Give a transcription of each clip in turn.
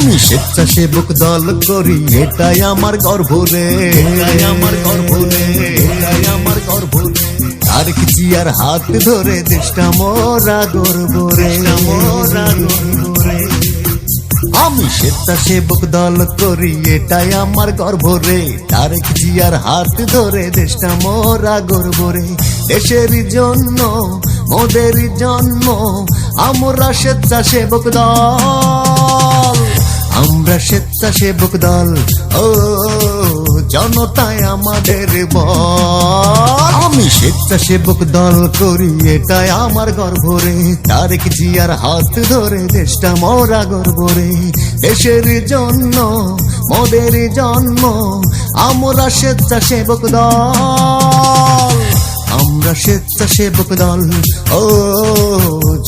আমি স্বেচ্ছাসেবক দল করি, এটাই আমার গর্ব রে, এটাই আমার গর্ব রে, এটাই আমার গর্ব রে। তারেক জিয়ার হাত ধরে দেশটা মোরা গর্ব রে, মোরা গর্ব রে। আমি স্বেচ্ছাসেবক দল করি, এটাই আমার গর্ব রে। তারেক জিয়ার হাত ধরে দেশটা মোরা গর্ব রে। দেশের জন্য মোদের জন্ম, আমরা স্বেচ্ছাসেবক দল, আমরা স্বেচ্ছাসেবক দল। ও জনতায় আমাদের বল। আমি স্বেচ্ছাসেবক দল করি, এটাই আমার গর্ব রে। তারেক জিয়ার হাত ধরে দেশটা মোরা গর্ব রে। দেশের জন্য মোদের জন্ম, আমরা স্বেচ্ছাসেবক দল, আমরা স্বেচ্ছাসেবক দল। ও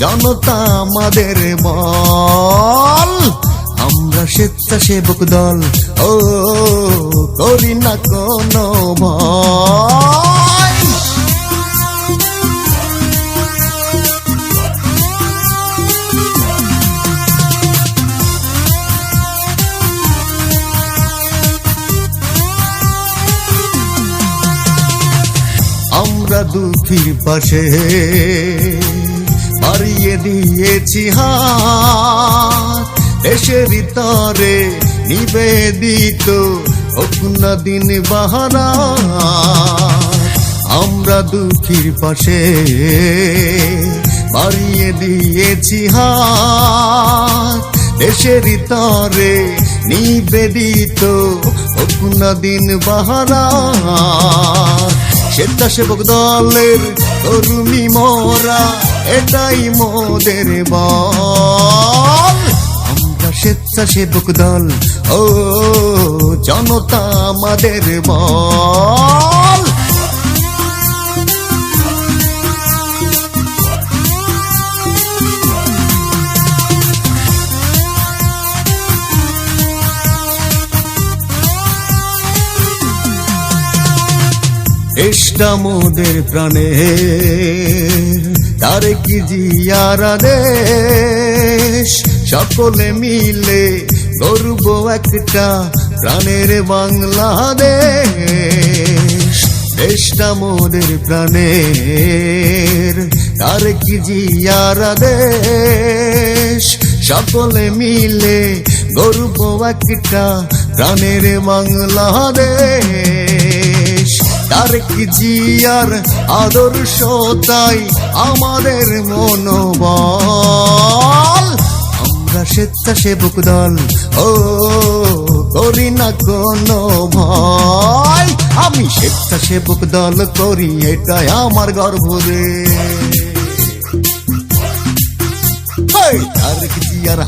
জনতা আমাদের বল, আমরা স্বেচ্ছাসেবক দল। ও করি না কোনো ভয়। আমরা দুঃখীর পাশে বাড়িয়ে দিয়েছি হাত, দেশের তরে নিবেদিত হোক না দিন বাহারা। আমরা দুঃখীর পাশে বাড়িয়ে দিয়েছি হাত, দেশের তরে নিবেদিত হোক না দিন বাহারা। স্বেচ্ছাসেবক দলের কর্মী মোরা, এটাই মোদের বল। আমরা স্বেচ্ছাসেবক দল, ও জনতা আমাদের বল। দেশটা মোদের প্রাণে, তারেক জিয়ার দেশ। সকলে মিলে গর্ব একটা প্রাণের বাংলাদেশ। দেশটা মোদের প্রাণের, তারেক জিয়ার দেশ। সকলে মিলে গর্ব একটা প্রাণের বাংলাদেশ। তারেক জিয়ার আদর্শতাই আমাদের মনোবল। আমরা স্বেচ্ছাসেবক দল, ও করি না কোনো ভয়। আমি স্বেচ্ছাসেবক দল করি, এটাই আমার গর্ব রে। তারেক জিয়ার